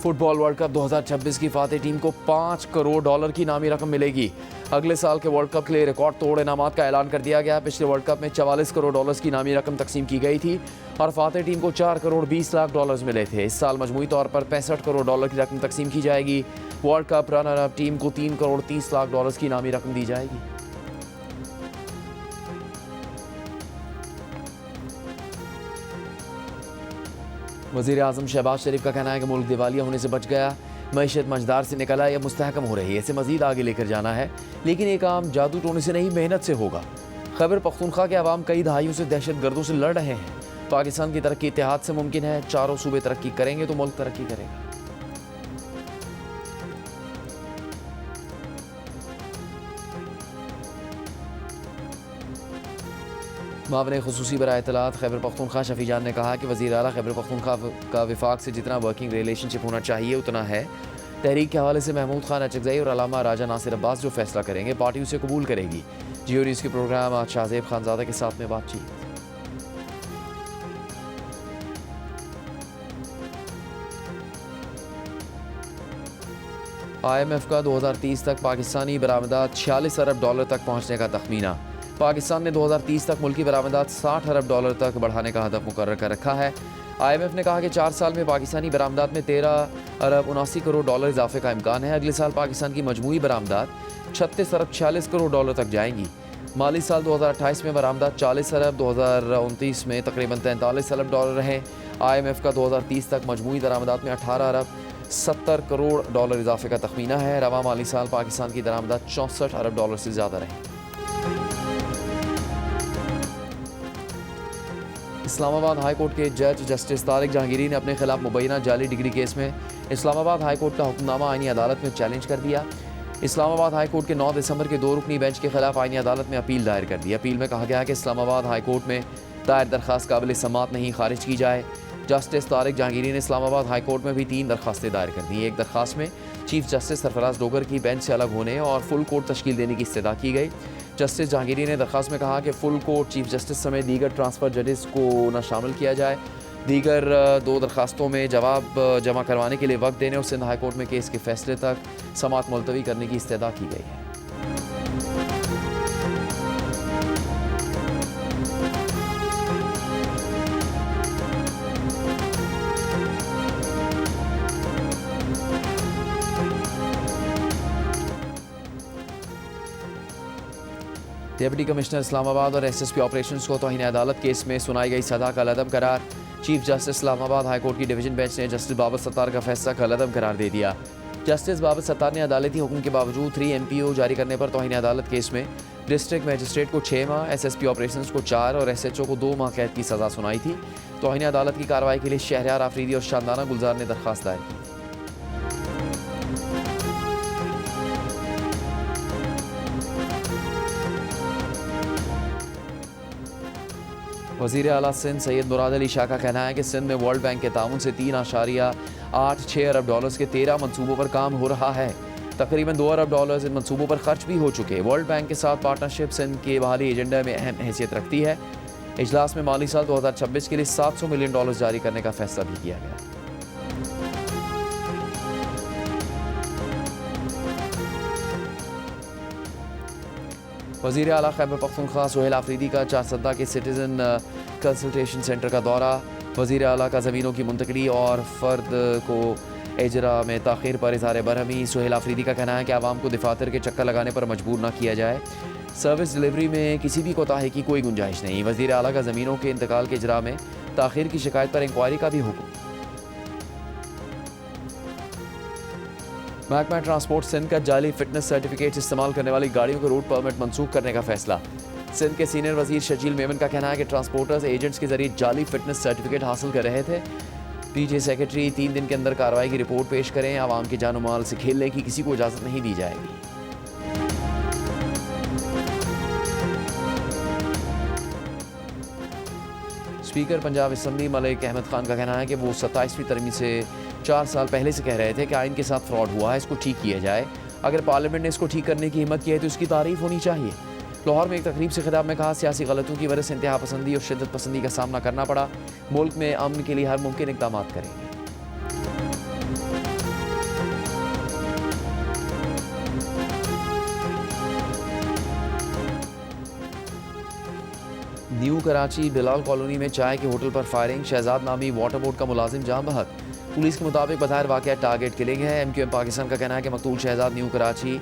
Football world cup 2026 की Fateh team को $5 करोड़ की इनामी रकम मिलेगी। अगले साल के वर्ल्ड कप के लिए रिकॉर्ड तोड़ इनामात का ऐलान कर दिया गया। पिछले वर्ल्ड कप में $44 करोड़ की इनामी रकम तकसीम की गई थी और फातेह टीम को $4 करोड़ 20 लाख मिले थे। इस साल मजमूई तौर पर $65 करोड़ की रकम तकसीम की जाएगी। World cup runner up team को $3 करोड़ 30 लाख की इनामी रकम दी जाएगी। वज़ीर आज़म शहबाज शरीफ का कहना है कि मुल्क दिवालिया होने से बच गया, मईशत मझदार से निकला या मुस्तहकम हो रही है, इसे मज़ीद आगे लेकर जाना है, लेकिन ये काम जादू टोने से नहीं मेहनत से होगा। खैबर पख्तूनख्वा के अवाम कई दहाइयों से दहशत गर्दों से लड़ रहे हैं। पाकिस्तान की तरक्की इत्तेहाद से मुमकिन है। चारों सूबे तरक्की करेंगे तो मुल्क तरक्की करेगा। मावने खुसूसी बराए इत्तलात खैबर पख्तूनख्वा शफी जान ने कहा कि वज़ीर आला खैबर पख्तूनख्वा का विफाक से जितना वर्किंग रिलेशनशिप होना चाहिए उतना है। तहरीक के हवाले से महमूद खान अचकज़ई और अलामा राजा नासिर अब्बास जो फैसला करेंगे पार्टी उसे कबूल करेगी। जियो न्यूज़ के प्रोग्राम आज शाहजेब खानज़ादा के साथ में बातचीत। IMF का 2030 तक पाकिस्तानी बरामदात $46 अरब तक पहुँचने का तखमीना। पाकिस्तान ने 2030 तक मुल्की बरामदात $60 अरब तक बढ़ाने का हदफ मुकर्रर कर रखा है। IMF ने कहा कि 4 साल में पाकिस्तानी बरामदात में $13 अरब 79 करोड़ इजाफे का इम्कान है। अगले साल पाकिस्तान की मजमूई बरामदात $36 अरब 46 करोड़ तक जाएंगी। माली साल 2028 में बरामदात $40 अरब, 2029 में तकरीबन $43 अरब रहे। IMF का 2030 तक मजमूई दरामदात में $18 अरब 70 करोड़ इजाफे का तखमीना है। रवा माली साल पाकिस्तान की दरामदात $64 अरब से ज़्यादा रहे। इस्लामाबाद हाई कोर्ट के जज जस्टिस तारिक जहांगीरी ने अपने खिलाफ मुबैना जाली डिग्री केस में इस्लामाबाद हाई कोर्ट का हुक्मनामा आईनी अदालत में चैलेंज कर दिया। इस्लामाबाद हाई कोर्ट के 9 दिसंबर के 2 रुकनी बेंच के खिलाफ आईनी अदालत में अपील दायर कर दी। अपील में कहा गया है कि इस्लामाबाद हाई कोर्ट में दायर दरख्वास्त काबिल समात नहीं, खारिज की जाए। जस्टिस तारिक जहांगीरी ने इस्लामाबाद हाई कोर्ट में भी 3 दरख्वास्तें दायर कर दी। एक दरख्वास्त में चीफ जस्टिस सरफराज डोगर की बेंच से अलग होने और फुल कोर्ट तश्कील देने की इस्तदा की गई। जस्टिस जहांगीरी ने दरख्वास्त में कहा कि फुल कोर्ट चीफ जस्टिस समेत दीगर ट्रांसफ़र जजेस को न शामिल किया जाए। दीगर 2 दरख्वास्तों में जवाब जमा करवाने के लिए वक्त देने और सिंध हाई कोर्ट में केस के फैसले तक समात मुलतवी करने की इस्तदा की गई है। डिप्टी कमिश्नर इस्लामाबाद और SSP ऑपरेशंस को तौहीन अदालत केस में सुनाई गई सजा का लदम करार। Chief justice Islamabad high court की डिवीजन बेंच ने जस्टिस बाबर सत्तार का फैसला का लदम करार दे दिया। जस्टिस बाबर सत्तार ने अदालती हुक्म के बावजूद 3 MPO जारी करने पर तौहीन अदालत केस में डिस्ट्रिक्ट मजिस्ट्रेट को 6 माह, SSP ऑपरेशंस को 4 और SHO को 2 माह कैद की सज़ा सुनाई थी। तौहीन अदालत की कार्रवाई के लिए शहरयार आफरीदी और शानदाना गुलजार ने दरख्वास्त दायर की। वज़ीर आला सिंध सैयद मुराद अली शाह का कहना है कि सिंध में वर्ल्ड बैंक के ताउन से $3.86 अरब के 13 मनसूबों पर काम हो रहा है। तकरीबन $2 अरब इन मनसूबों पर खर्च भी हो चुके। वर्ल्ड बैंक के साथ पार्टनरशिप सिंध के बहाली एजेंडा में अहम हैसियत रखती है। इजलास में माली साल 2026 के लिए $700 मिलियन जारी करने का फैसला भी किया गया। वज़ीर आला खैबर पख्तूनख्वा सुहेल आफरीदी का चारसद्दा के सिटीज़न कंसल्टेशन सेंटर का दौरा। वज़ीर आला का ज़मीनों की मुंतकली और फ़र्द को इजरा में ताख़ीर पर इज़हार बरहमी। सुहेल आफरीदी का कहना है कि आवाम को दफातर के चक्कर लगाने पर मजबूर न किया जाए। सर्विस डिलीवरी में किसी भी कोताही की कोई गुंजाइश नहीं। वज़ीर आला का ज़मीनों के इंतकाल के इजरा में ताख़ीर की शिकायत पर इंक्वायरी का भी हुक्म। महकमा ट्रांसपोर्ट सिंध का जाली फिटनेस सर्टिफिकेट इस्तेमाल करने वाली गाड़ियों के रूट परमिट मनसूख करने का फैसला। सिंध के सीनियर वजीर शजील मेमन का कहना है कि ट्रांसपोर्टर्स एजेंट्स के जरिए जाली फिटनेस सर्टिफिकेट हासिल कर रहे थे। PJ सेक्रेटरी 3 दिन के अंदर कार्रवाई की रिपोर्ट पेश करें। आवाम के जान माल से खेलने की किसी को इजाज़त नहीं दी जाएगी। स्पीकर पंजाब असम्बली मलिक अहमद खान का कहना है कि वो 27वीं तरमीम से 4 साल पहले से कह रहे थे कि आइन के साथ फ्रॉड हुआ है, इसको ठीक किया जाए। अगर पार्लियामेंट ने इसको ठीक करने की हिम्मत की है तो इसकी तारीफ होनी चाहिए। लाहौर में एक तकरीब से खिताब में कहा, सियासी गलतियों की वजह से इंतहा पसंदी और शिद्दत पसंदी का सामना करना पड़ा। मुल्क में अमन के लिए हर मुमकिन इक़दाम करेंगे। न्यू कराची बिलाल कॉलोनी में चाय के होटल पर फायरिंग, शहजाद नामी वाटर बोर्ड का मुलाजिम जाम बहक। पुलिस के मुताबिक बताया वाक़या टारगेट किलिंग है। MQM पाकिस्तान का कहना है कि मकतूल शहजाद न्यू कराची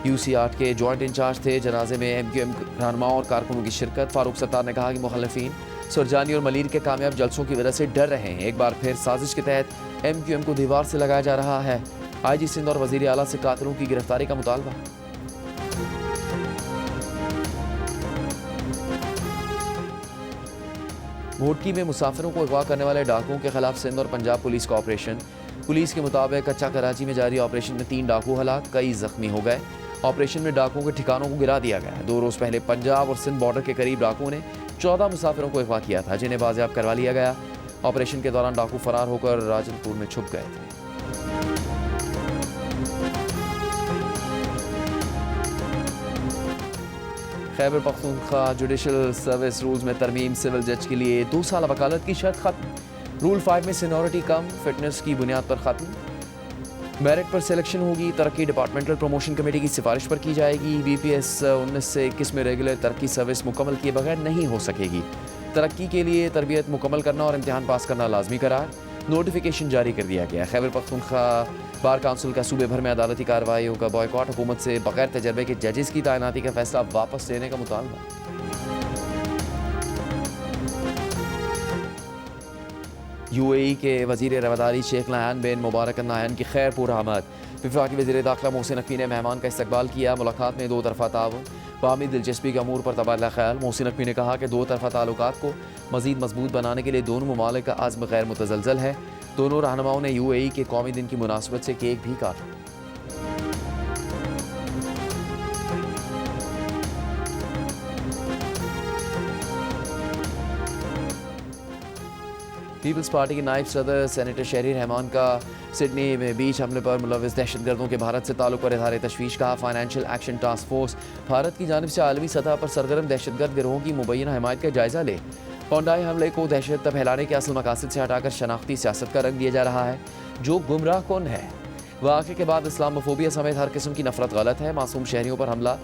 UC8 के जॉइंट इंचार्ज थे। जनाजे में MQM रहनुमाओं और कारकुनों की शिरकत। फारूक सत्तार ने कहा कि मुखलफिन सुरजानी और मलिर के कामयाब जलसों की वजह से डर रहे हैं। एक बार फिर साजिश के तहत MQM को दीवार से लगाया जा रहा है। IG सिंध और वज़ीर आला से कातिलों की गिरफ्तारी का मुतालबा। भोटकी में मुसाफिरों को अगवा करने वाले डाकुओं के खिलाफ सिंध और पंजाब पुलिस का ऑपरेशन। पुलिस के मुताबिक कच्चा कराची में जारी ऑपरेशन में 3 डाकू हलाक, कई जख्मी हो गए। ऑपरेशन में डाकुओं के ठिकानों को गिरा दिया गया। 2 रोज पहले पंजाब और सिंध बॉर्डर के करीब डाकुओं ने 14 मुसाफिरों को अगवा किया था, जिन्हें बाजियाब करवा लिया गया। ऑपरेशन के दौरान डाकू फरार होकर राजनपुर में छुप गए थे। Khyber Pakhtunkhwa judicial service rules में तरमीम, सिविल जज के लिए 2 साल वकालत की शर्त खत्म। रूल 5 में सीनियरिटी कम, फिटनेस की बुनियाद पर खत्म। मेरिट पर सिलेक्शन होगी। तरक्की डिपार्टमेंटल प्रमोशन कमेटी की सिफारिश पर की जाएगी। BPS 19 से 21 में रेगुलर तरक्की सर्विस मुकम्मल किए बगैर नहीं हो सकेगी। तरक्की के लिए तरबियत मुकम्मल करना और इम्तिहान पास करना लाजमी करार। नोटिफिकेशन जारी कर दिया गया। खैबर पख्तूनख्वा बार काउंसिल का सूबे भर में अदालती कार्रवाइयों का बॉयकॉट। हुकूमत से बगैर तजर्बे के जजेस की तैनाती का फैसला वापस लेने का मुतालबा। UAE के वज़ीर रवादारी शेख नयान बिन मुबारक नयान की खैर पूरा आमद। वफाकी वज़ीर दाखिला मोहसिन नकवी ने मेहमान का इस्तकबाल किया। मुलाकात में 2 तरफ़ा ताउन, बामी दिलचस्पी के अमूर पर तबादला ख्याल। मोहसिन नकवी ने कहा कि 2 तरफ़ा ताल्लुकात को मज़ीद मजबूत बनाने के लिए दोनों ममालिक का आज़्म गैर मुतज़लज़ल है। दोनों रहनुमाओं ने UAE के कौमी दिन की मुनासबत से केक भी काटा। पीपल्स पार्टी के नायब सदर सेनेटर शहरी रहमान का सिडनी में बीच हमले पर मुलविस दहशतगर्दों के भारत से ताल्लुक पर इज़हार तशवीश कहा। Financial action task force Bharat की जानिब से आलमी सतह पर सरगर्म दहशतगर्द गिरोहों की मुबैना हिमायत का जायजा ले। पोंडाई हमले को दहशत फैलाने के असल मकासद से हटाकर शनाख्ती सियासत का रंग दिया जा रहा है, जो गुमराह कौन है। वाक़े के बाद इस्लामोफोबिया समेत हर किस्म की नफरत गलत है। मासूम शहरियों पर हमला,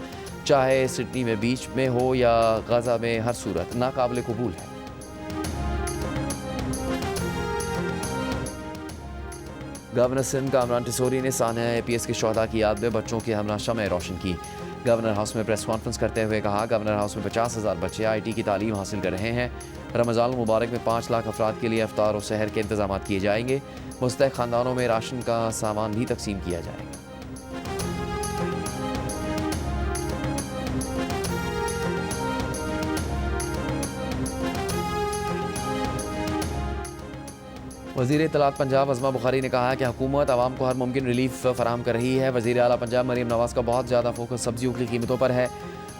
चाहे सिडनी में बीच में हो या गाजा में, हर सूरत नाकाबिल कबूल है। गवर्नर सिंध कामरान टिसोरी ने सानिया APS के शोहदा की याद में बच्चों की हमला शमअ रोशन की। गवर्नर हाउस में प्रेस कॉन्फ्रेंस करते हुए कहा, गवर्नर हाउस में 50,000 बच्चे IT की तालीम हासिल कर रहे हैं। रमज़ान मुबारक में 5 लाख अफराद के लिए इफ्तार और सहर के इंतजाम किए जाएंगे। मुस्तहिक़ ख़ानदानों में राशन का सामान भी तकसीम किया जाएगा। वज़ीर इत्तलात पंजाब अज़मा बुखारी ने कहा है कि हुकूमत आवाम को हर मुमकिन रिलीफ फराहम कर रही है। वज़ीर आला पंजाब मरीम नवाज़ का बहुत ज़्यादा फोकस सब्जियों की कीमतों पर है।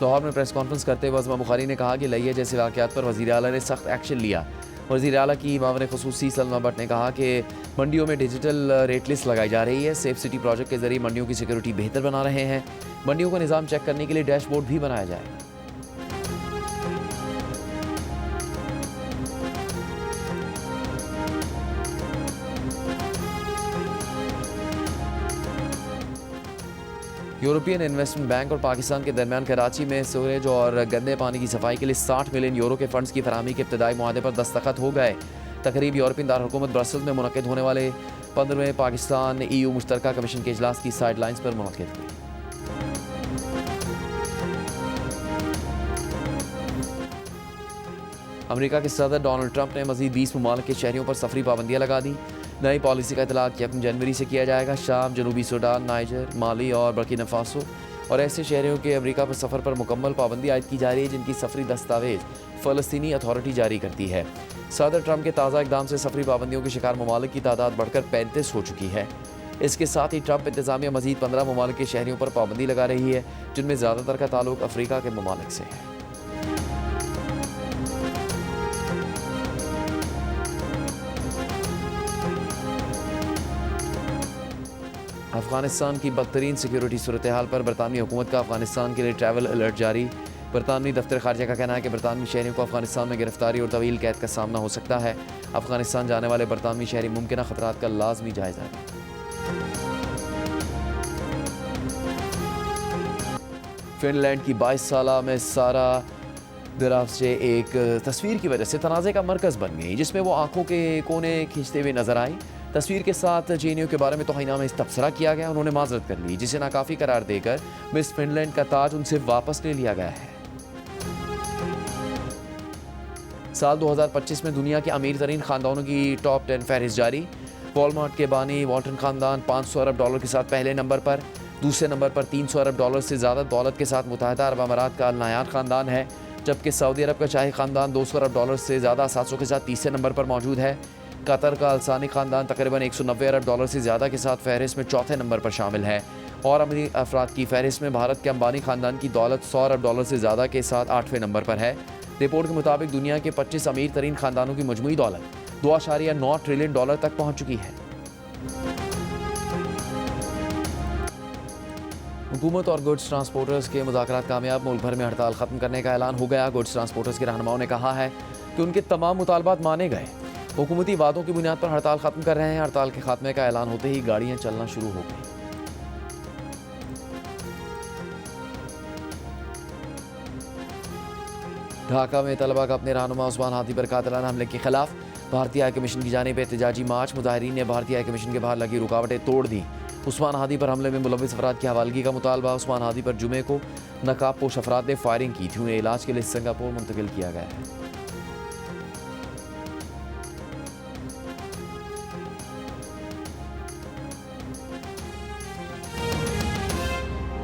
लाहौर में प्रेस कॉन्फ्रेंस करते हुए अज़मा बुखारी ने कहा कि लिया जैसे वाक़यात पर वज़ीर आला ने सख्त एक्शन लिया। वज़ीर आला की मामले ख़ुसूसी सलमा भट्ट ने कहा कि मंडियों में डिजिटल रेट लिस्ट लगाई जा रही है। सेफ सिटी प्रोजेक्ट के जरिए मंडियों की सिक्योरिटी बेहतर बना रहे हैं। मंडियों का निज़ाम चेक करने के लिए डैशबोर्ड भी बनाया जाएगा। यूरोपियन इन्वेस्टमेंट बैंक और पाकिस्तान के दरमियान कराची में सीवरेज और गंदे पानी की सफाई के लिए 60 मिलियन यूरो के फंड्स की फराहमी के इब्तदाई मुआहदे पर दस्तखत हो गए। तकरीब यूरोपियन दारहुकूमत ब्रसेल्स में मुनक़िद होने वाले 15वें पाकिस्तान EU मुश्तरका कमीशन के इजलास की साइड लाइन्स पर मुनक़िद हुई। अमेरिका के सदर डोनाल्ड ट्रंप ने मज़ीद 20 ममालिक के शहरियों पर सफरी पाबंदियाँ लगा दी। नई पॉलिसी का इतलाक़ 1 जनवरी से किया जाएगा। शाम, जनूबी सूडान, नाइजर, माली और बर्किना फासो और ऐसे शहरियों के अमेरिका पर सफ़र पर मुकम्मल पाबंदी आयद की जा रही है जिनकी सफरी दस्तावेज़ फ़लस्तीनी अथॉरिटी जारी करती है। सदर ट्रंप के ताज़ा इक़दाम से सफरी पाबंदियों के शिकार ममालिक की तादाद बढ़कर 35 हो चुकी है। इसके साथ ही ट्रंप इंतज़ामिया मज़ीद 15 ममालिक के शहरियों पर पाबंदी लगा रही है, जिनमें ज़्यादातर का ताल्लुक अफ्रीका के ममालिक से है। अफगानिस्तान की बदतरीन सिक्योरिटी सूरत हाल पर बरतानवी हुकूमत का अफगानिस्तान के लिए ट्रैवल अलर्ट जारी। बरतानवी दफ्तर खारजा का कहना है कि बरतानवी शहरियों को अफगानिस्तान में गिरफ्तारी और तवील कैद का सामना हो सकता है। अफगानिस्तान जाने वाले बरतानवी शहरी मुमकिन खतरात का लाजमी जायजा लें। फिनलैंड की 22 साला में सारा दराज से एक तस्वीर की वजह से तनाज़े का मरकज़ बन गई, जिसमें वो आंखों के कोने खींचते हुए नजर आई। तस्वीर के साथ JNU के बारे में तौहीना में तबसरा किया गया। उन्होंने माजरत कर ली, जिसे नाकाफ़ी करार देकर मिस फिनलैंड का ताज उनसे वापस ले लिया गया है। साल 2025 में दुनिया के अमीर तरीन खानदानों की टॉप 10 फहरिस्त जारी। वॉलमार्ट के बानी वॉल्टन खानदान $500 अरब के साथ पहले नंबर पर। दूसरे नंबर पर $300 अरब से ज़्यादा दौलत के साथ मुत्तहिदा अरब अमारात का अल नायान खानदान है, जबकि सऊदी अरब का शाही खानदान $200 अरब से ज़्यादा असासों के साथ तीसरे नंबर पर मौजूद है। कतर का अलसानी खानदान तकरीबन $190 अरब से ज़्यादा के साथ फहरिस्त में चौथे नंबर पर शामिल है। और अमीर अफराद की फहरिस्त में भारत के अंबानी खानदान की दौलत $100 अरब से ज़्यादा के साथ 8वें नंबर पर है। रिपोर्ट के मुताबिक दुनिया के 25 अमीर तरीन खानदानों की मजमूई दौलत $2.9 ट्रिलियन तक पहुँच चुकी है। हुकूमत और गुड्स ट्रांसपोर्टर्स के मुज़ाकरात कामयाब। मुल्क भर में हड़ताल ख़त्म करने का ऐलान हो गया। गुड्स ट्रांसपोर्टर्स के रहनुमाओं ने कहा है कि उनके तमाम मुतालबात माने गए। हुकूमती वादों की बुनियाद पर हड़ताल ख़त्म कर रहे हैं। हड़ताल के खात्मे का ऐलान होते ही गाड़ियाँ चलना शुरू हो गई। ढाका में तलबा का अपने रहनुमा उस्मान हादी पर कातिलाना हमले के खिलाफ भारतीय हाई कमीशन की जानिब एहतजाजी मार्च। मुजाहिरीन ने भारतीय हाई कमीशन के बाहर लगी रुकावटें तोड़ दी। उस्मान हादी पर हमले में मुलविस अफराद की हवालगी का मुतालबा। उस्मान हादी पर जुमे को नकाब पोश अफराद ने फायरिंग की थी। उन्हें इलाज के लिए सिंगापुर मुंतकिल किया गया है।